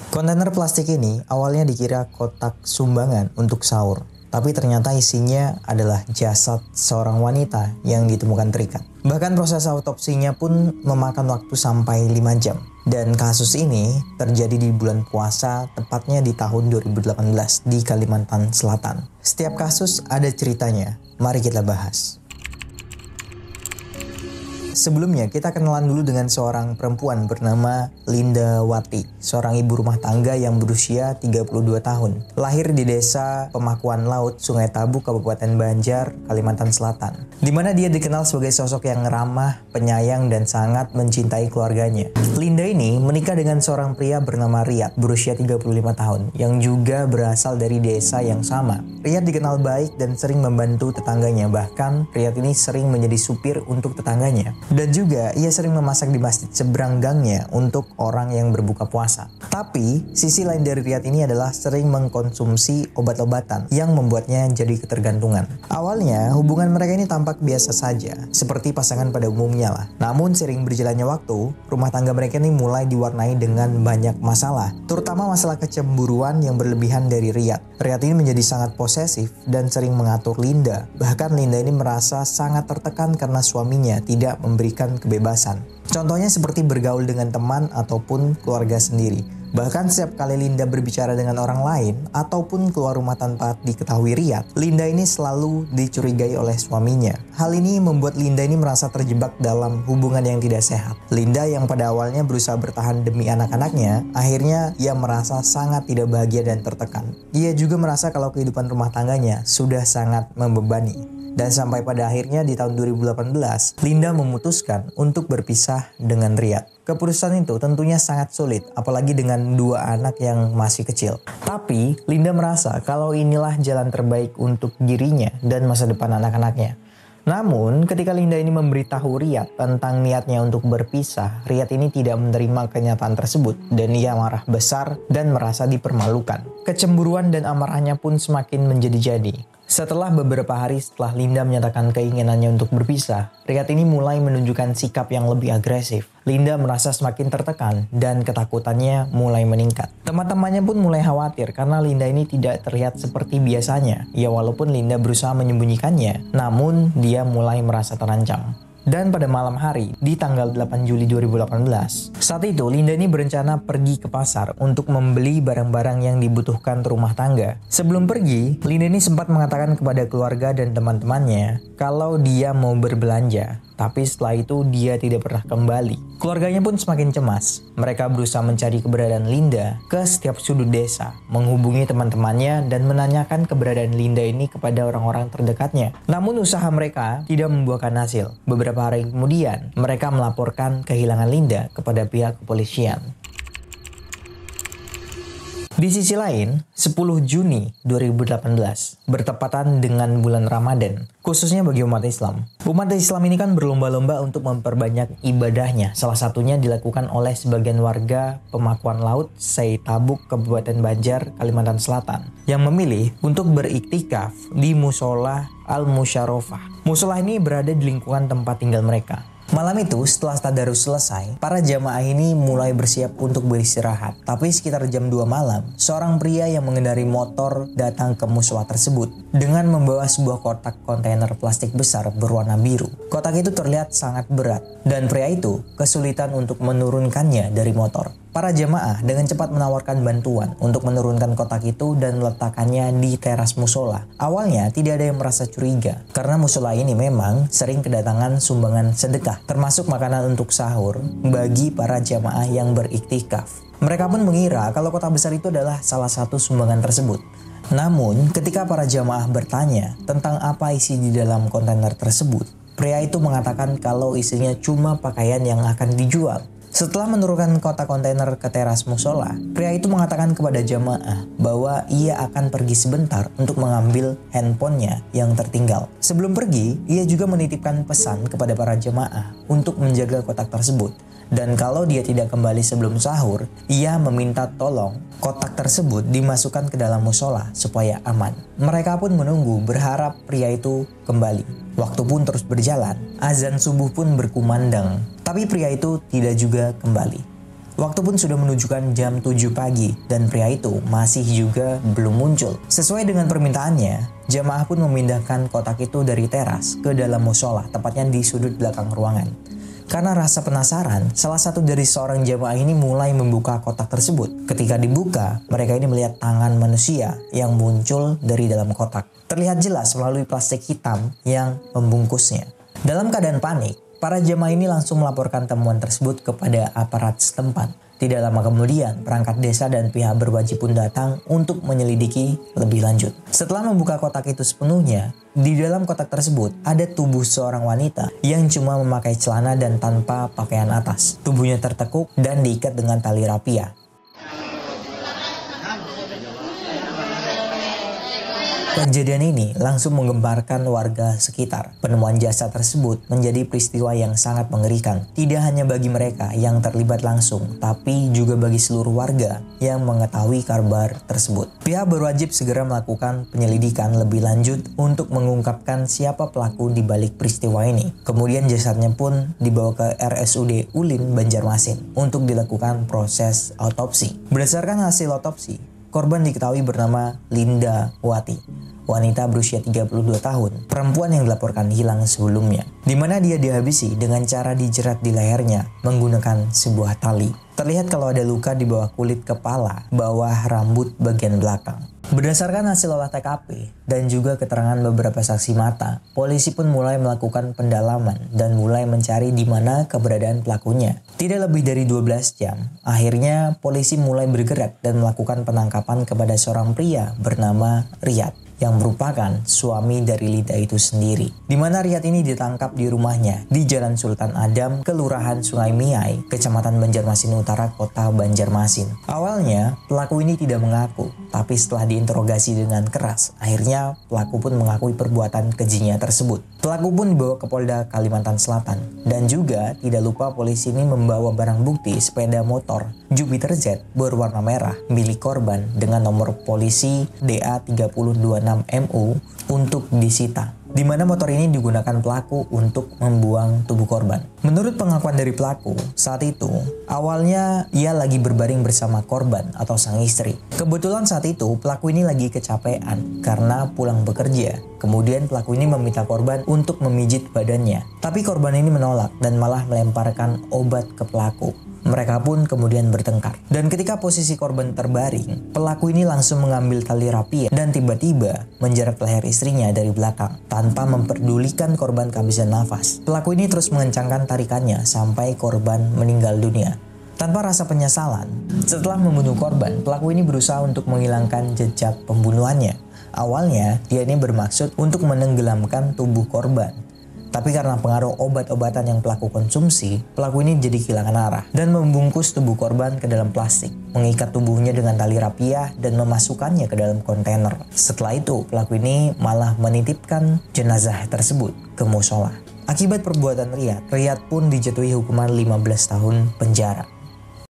Kontainer plastik ini awalnya dikira kotak sumbangan untuk sahur, tapi ternyata isinya adalah jasad seorang wanita yang ditemukan terikat. Bahkan proses autopsinya pun memakan waktu sampai 5 jam. Dan kasus ini terjadi di bulan puasa, tepatnya di tahun 2018 di Kalimantan Selatan. Setiap kasus ada ceritanya, mari kita bahas. Sebelumnya kita kenalan dulu dengan seorang perempuan bernama Linda Wati, seorang ibu rumah tangga yang berusia 32 tahun. Lahir di desa Pemakuan Laut, Sungai Tabuk, Kabupaten Banjar, Kalimantan Selatan. Di mana dia dikenal sebagai sosok yang ramah, penyayang, dan sangat mencintai keluarganya. Linda ini menikah dengan seorang pria bernama Riyad, berusia 35 tahun, yang juga berasal dari desa yang sama. Riyad dikenal baik dan sering membantu tetangganya, bahkan Riyad ini sering menjadi supir untuk tetangganya. Dan juga ia sering memasak di masjid seberang gangnya untuk orang yang berbuka puasa. Tapi sisi lain dari Riyad ini adalah sering mengkonsumsi obat-obatan yang membuatnya jadi ketergantungan. Awalnya hubungan mereka ini tampak biasa saja, seperti pasangan pada umumnya lah. Namun sering berjalannya waktu, rumah tangga mereka ini mulai diwarnai dengan banyak masalah, terutama masalah kecemburuan yang berlebihan dari Riyad. Riyad ini menjadi sangat posesif dan sering mengatur Linda. Bahkan Linda ini merasa sangat tertekan karena suaminya tidak memberikan kebebasan. Contohnya seperti bergaul dengan teman ataupun keluarga sendiri. Bahkan setiap kali Linda berbicara dengan orang lain ataupun keluar rumah tanpa diketahui Riyad, Linda ini selalu dicurigai oleh suaminya. Hal ini membuat Linda ini merasa terjebak dalam hubungan yang tidak sehat. Linda yang pada awalnya berusaha bertahan demi anak-anaknya, akhirnya ia merasa sangat tidak bahagia dan tertekan. Ia juga merasa kalau kehidupan rumah tangganya sudah sangat membebani. Dan sampai pada akhirnya di tahun 2018, Linda memutuskan untuk berpisah dengan Riyad. Keputusan itu tentunya sangat sulit, apalagi dengan 2 anak yang masih kecil. Tapi Linda merasa kalau inilah jalan terbaik untuk dirinya dan masa depan anak-anaknya. Namun, ketika Linda ini memberitahu Riyad tentang niatnya untuk berpisah, Riyad ini tidak menerima kenyataan tersebut dan ia marah besar dan merasa dipermalukan. Kecemburuan dan amarahnya pun semakin menjadi-jadi. Setelah beberapa hari setelah Linda menyatakan keinginannya untuk berpisah, Riyad ini mulai menunjukkan sikap yang lebih agresif. Linda merasa semakin tertekan dan ketakutannya mulai meningkat. Teman-temannya pun mulai khawatir karena Linda ini tidak terlihat seperti biasanya. Ya walaupun Linda berusaha menyembunyikannya, namun dia mulai merasa terancam. Dan pada malam hari, di tanggal 8 Juli 2018, saat itu Linda ini berencana pergi ke pasar untuk membeli barang-barang yang dibutuhkan rumah tangga. Sebelum pergi, Linda ini sempat mengatakan kepada keluarga dan teman-temannya kalau dia mau berbelanja. Tapi setelah itu dia tidak pernah kembali. Keluarganya pun semakin cemas. Mereka berusaha mencari keberadaan Linda ke setiap sudut desa, menghubungi teman-temannya dan menanyakan keberadaan Linda ini kepada orang-orang terdekatnya. Namun usaha mereka tidak membuahkan hasil. Beberapa hari kemudian, mereka melaporkan kehilangan Linda kepada pihak kepolisian. Di sisi lain, 10 Juni 2018 bertepatan dengan bulan Ramadan, khususnya bagi umat Islam. Umat Islam ini kan berlomba-lomba untuk memperbanyak ibadahnya. Salah satunya dilakukan oleh sebagian warga Pemakuan Laut, Sungai Tabuk, Kabupaten Banjar, Kalimantan Selatan, yang memilih untuk beriktikaf di Musola Al-Musyarofah. Musola ini berada di lingkungan tempat tinggal mereka. Malam itu setelah tadarus selesai, para jamaah ini mulai bersiap untuk beristirahat. Tapi sekitar jam 2 malam, seorang pria yang mengendarai motor datang ke musola tersebut dengan membawa sebuah kotak kontainer plastik besar berwarna biru. Kotak itu terlihat sangat berat dan pria itu kesulitan untuk menurunkannya dari motor. Para jamaah dengan cepat menawarkan bantuan untuk menurunkan kotak itu dan meletakkannya di teras musola. Awalnya tidak ada yang merasa curiga karena musola ini memang sering kedatangan sumbangan sedekah, termasuk makanan untuk sahur bagi para jamaah yang beriktikaf. Mereka pun mengira kalau kotak besar itu adalah salah satu sumbangan tersebut. Namun ketika para jamaah bertanya tentang apa isi di dalam kontainer tersebut, pria itu mengatakan kalau isinya cuma pakaian yang akan dijual. Setelah menurunkan kotak kontainer ke teras musola, pria itu mengatakan kepada jamaah bahwa ia akan pergi sebentar untuk mengambil handphonenya yang tertinggal. Sebelum pergi, ia juga menitipkan pesan kepada para jamaah untuk menjaga kotak tersebut. Dan kalau dia tidak kembali sebelum sahur, ia meminta tolong kotak tersebut dimasukkan ke dalam musola supaya aman. Mereka pun menunggu berharap pria itu kembali. Waktu pun terus berjalan, azan subuh pun berkumandang, tapi pria itu tidak juga kembali. Waktu pun sudah menunjukkan jam 7 pagi dan pria itu masih juga belum muncul. Sesuai dengan permintaannya, jamaah pun memindahkan kotak itu dari teras ke dalam musola, tepatnya di sudut belakang ruangan. Karena rasa penasaran, salah satu dari seorang jamaah ini mulai membuka kotak tersebut. Ketika dibuka, mereka ini melihat tangan manusia yang muncul dari dalam kotak. Terlihat jelas melalui plastik hitam yang membungkusnya. Dalam keadaan panik, para jamaah ini langsung melaporkan temuan tersebut kepada aparat setempat. Tidak lama kemudian, perangkat desa dan pihak berwajib pun datang untuk menyelidiki lebih lanjut. Setelah membuka kotak itu sepenuhnya, di dalam kotak tersebut ada tubuh seorang wanita yang cuma memakai celana dan tanpa pakaian atas. Tubuhnya tertekuk dan diikat dengan tali rapia. Kejadian ini langsung menggemparkan warga sekitar. Penemuan jasad tersebut menjadi peristiwa yang sangat mengerikan. Tidak hanya bagi mereka yang terlibat langsung, tapi juga bagi seluruh warga yang mengetahui kabar tersebut. Pihak berwajib segera melakukan penyelidikan lebih lanjut untuk mengungkapkan siapa pelaku di balik peristiwa ini. Kemudian jasadnya pun dibawa ke RSUD Ulin, Banjarmasin untuk dilakukan proses autopsi. Berdasarkan hasil autopsi, korban diketahui bernama Linda Wati. Wanita berusia 32 tahun, perempuan yang dilaporkan hilang sebelumnya, di mana dia dihabisi dengan cara dijerat di lehernya menggunakan sebuah tali. Terlihat kalau ada luka di bawah kulit kepala, bawah rambut bagian belakang. Berdasarkan hasil olah TKP dan juga keterangan beberapa saksi mata, polisi pun mulai melakukan pendalaman dan mulai mencari di mana keberadaan pelakunya. Tidak lebih dari 12 jam, akhirnya polisi mulai bergerak dan melakukan penangkapan kepada seorang pria bernama Riyad, yang merupakan suami dari Linda itu sendiri. Di mana Riyad ini ditangkap di rumahnya di Jalan Sultan Adam, Kelurahan Sungai Miai, Kecamatan Banjarmasin Utara, Kota Banjarmasin. Awalnya, pelaku ini tidak mengaku, tapi setelah diinterogasi dengan keras, akhirnya pelaku pun mengakui perbuatan kejinya tersebut. Pelaku pun dibawa ke Polda Kalimantan Selatan. Dan juga tidak lupa polisi ini membawa barang bukti sepeda motor Jupiter Z berwarna merah milik korban dengan nomor polisi DA3026MU untuk disita, di mana motor ini digunakan pelaku untuk membuang tubuh korban. Menurut pengakuan dari pelaku, saat itu awalnya ia lagi berbaring bersama korban atau sang istri. Kebetulan saat itu pelaku ini lagi kecapean karena pulang bekerja. Kemudian pelaku ini meminta korban untuk memijit badannya, tapi korban ini menolak dan malah melemparkan obat ke pelaku. Mereka pun kemudian bertengkar. Dan ketika posisi korban terbaring, pelaku ini langsung mengambil tali rapia dan tiba-tiba menjerat leher istrinya dari belakang tanpa memperdulikan korban kehabisan nafas. Pelaku ini terus mengencangkan tarikannya sampai korban meninggal dunia. Tanpa rasa penyesalan, setelah membunuh korban, pelaku ini berusaha untuk menghilangkan jejak pembunuhannya. Awalnya, dia ini bermaksud untuk menenggelamkan tubuh korban. Tapi karena pengaruh obat-obatan yang pelaku konsumsi, pelaku ini jadi kehilangan arah dan membungkus tubuh korban ke dalam plastik, mengikat tubuhnya dengan tali rapia dan memasukkannya ke dalam kontainer. Setelah itu, pelaku ini malah menitipkan jenazah tersebut ke musola. Akibat perbuatan Riyad pun dijatuhi hukuman 15 tahun penjara.